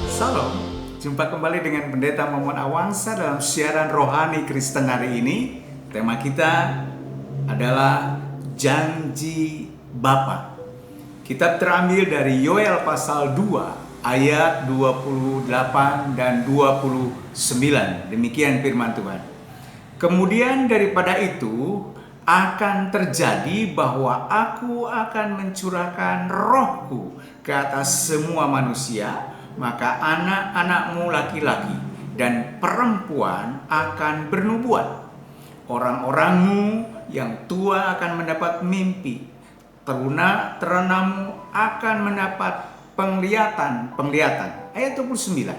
Salam, jumpa kembali dengan Pendeta Momon Awangsa dalam siaran Rohani Kristen hari ini. Tema kita adalah Janji Bapa. Kitab terambil dari Yoel pasal 2 ayat 28 dan 29. Demikian firman Tuhan. Kemudian daripada itu akan terjadi bahwa aku akan mencurahkan rohku ke atas semua manusia. Maka anak-anakmu laki-laki dan perempuan akan bernubuat. Orang-orangmu yang tua akan mendapat mimpi. Teruna-terunamu akan mendapat penglihatan. Ayat 29.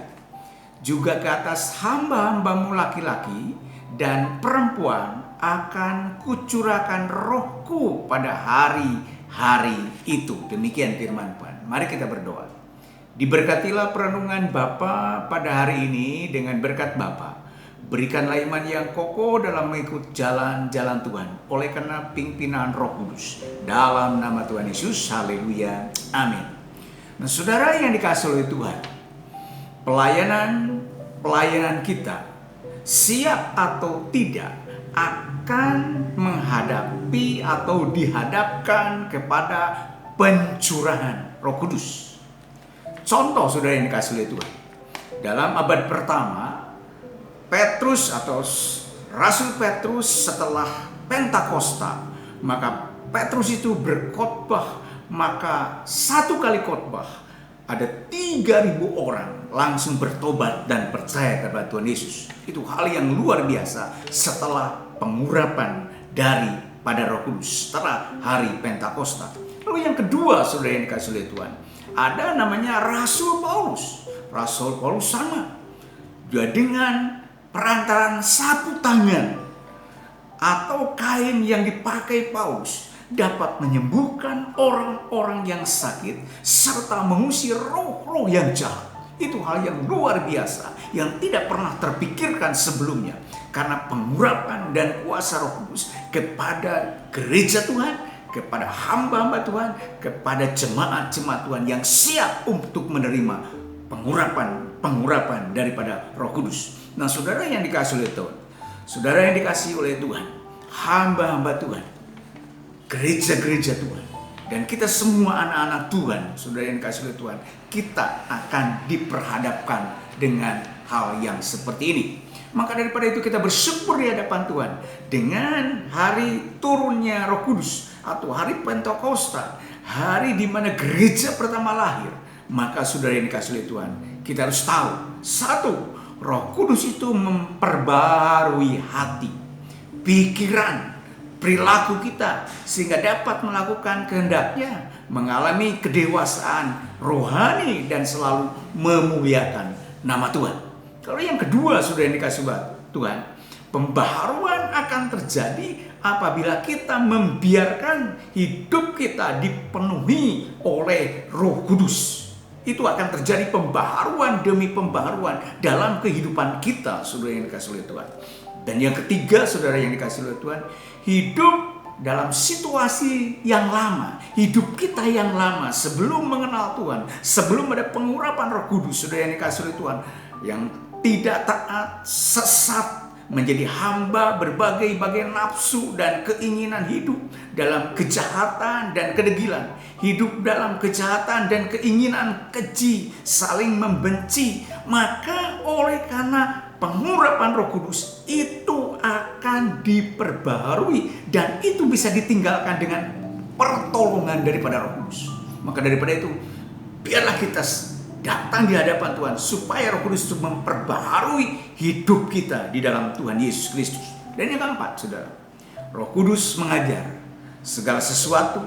Juga ke atas hamba-hambamu laki-laki dan perempuan akan kucurahkan rohku pada hari-hari itu. Demikian firman Tuhan. Mari kita berdoa. Diberkatilah perenungan Bapa pada hari ini dengan berkat Bapa. Berikanlah iman yang kokoh dalam mengikut jalan-jalan Tuhan oleh karena pimpinan Roh Kudus. Dalam nama Tuhan Yesus, haleluya, amin. Nah, saudara yang dikasihi oleh Tuhan, pelayanan kita siap atau tidak akan menghadapi atau dihadapkan kepada pencurahan Roh Kudus. Contoh saudara yang dikasihi oleh Tuhan, dalam abad pertama, Petrus atau Rasul Petrus setelah Pentakosta, maka Petrus itu berkhotbah, maka satu kali khotbah ada 3.000 orang langsung bertobat dan percaya kepada Tuhan Yesus. Itu hal yang luar biasa setelah pengurapan daripada Roh Kudus setelah hari Pentakosta. Lalu yang kedua saudara yang dikasihi oleh Tuhan, ada namanya Rasul Paulus. Rasul Paulus sama. Dia dengan perantaran sapu tangan atau kain yang dipakai Paulus dapat menyembuhkan orang-orang yang sakit serta mengusir roh-roh yang jahat. Itu hal yang luar biasa yang tidak pernah terpikirkan sebelumnya karena pengurapan dan kuasa Roh Kudus kepada gereja Tuhan, kepada hamba-hamba Tuhan, kepada jemaat-jemaat Tuhan yang siap untuk menerima pengurapan daripada Roh Kudus. Nah, saudara yang dikasihi oleh Tuhan, saudara yang dikasihi oleh Tuhan, hamba-hamba Tuhan, gereja-gereja Tuhan, dan kita semua anak-anak Tuhan, saudara yang dikasihi oleh Tuhan, kita akan diperhadapkan dengan hal yang seperti ini. Maka daripada itu kita bersyukur di hadapan Tuhan dengan hari turunnya Roh Kudus atau hari Pentakosta, hari di mana gereja pertama lahir. Maka saudara yang dikasihi oleh Tuhan, kita harus tahu, satu, Roh Kudus itu memperbarui hati, pikiran, perilaku kita sehingga dapat melakukan kehendaknya, mengalami kedewasaan rohani dan selalu memuliakan nama Tuhan. Kalau yang kedua saudara yang dikasihi Tuhan, pembaharuan akan terjadi apabila kita membiarkan hidup kita dipenuhi oleh Roh Kudus. Itu akan terjadi pembaharuan demi pembaharuan dalam kehidupan kita, saudara yang dikasihi oleh Tuhan. Dan yang ketiga, saudara yang dikasihi oleh Tuhan, hidup dalam situasi yang lama, hidup kita yang lama sebelum mengenal Tuhan, sebelum ada pengurapan Roh Kudus, saudara yang dikasihi oleh Tuhan, yang tidak taat, sesat, menjadi hamba berbagai-bagai nafsu dan keinginan hidup dalam kejahatan dan kedegilan, hidup dalam kejahatan dan keinginan keji, saling membenci. Maka oleh karena pengurapan Roh Kudus itu akan diperbaharui dan itu bisa ditinggalkan dengan pertolongan daripada Roh Kudus. Maka daripada itu, biarlah kita datang di hadapan Tuhan supaya Roh Kudus itu memperbaharui hidup kita di dalam Tuhan Yesus Kristus. Dan yang keempat, saudara, Roh Kudus mengajar segala sesuatu,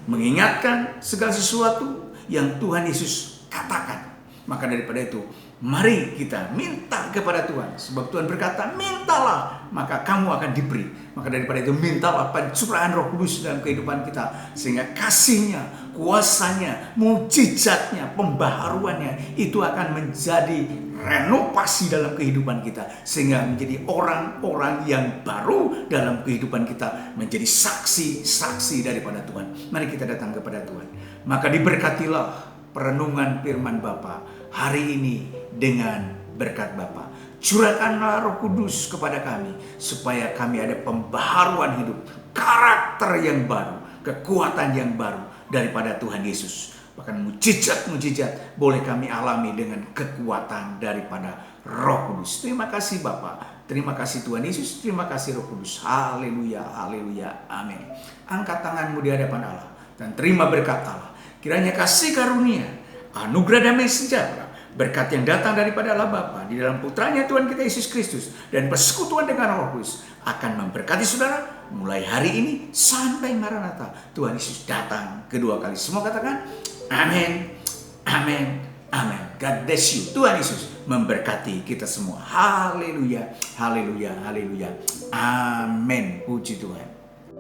mengingatkan segala sesuatu yang Tuhan Yesus katakan. Maka daripada itu, Mari kita minta kepada Tuhan. Sebab Tuhan berkata, mintalah, maka kamu akan diberi. Maka daripada itu mintalah pencurahan Roh Kudus dalam kehidupan kita. Sehingga kasihnya, kuasanya, mujizatnya, pembaharuannya itu akan menjadi renovasi dalam kehidupan kita. Sehingga menjadi orang-orang yang baru dalam kehidupan kita. Menjadi saksi-saksi daripada Tuhan. Mari kita datang kepada Tuhan. Maka diberkatilah perenungan firman Bapa hari ini dengan berkat Bapa. Curahkanlah Roh Kudus kepada kami supaya kami ada pembaharuan hidup, karakter yang baru, kekuatan yang baru daripada Tuhan Yesus. Bahkan mujizat-mujizat boleh kami alami dengan kekuatan daripada Roh Kudus. Terima kasih Bapa. Terima kasih Tuhan Yesus. Terima kasih Roh Kudus. Haleluya, haleluya, amin. Angkat tanganmu di hadapan Allah dan terima berkat Allah. Kiranya kasih karunia, anugerah damai sejahtera, berkat yang datang daripada Allah Bapa di dalam putranya Tuhan kita Yesus Kristus dan persekutuan dengan Roh Kudus akan memberkati saudara mulai hari ini sampai Maranatha Tuhan Yesus datang kedua kali. Semua katakan amin, amin, amin. God bless you. Tuhan Yesus memberkati kita semua. Haleluya, haleluya, haleluya. Amin. Puji Tuhan.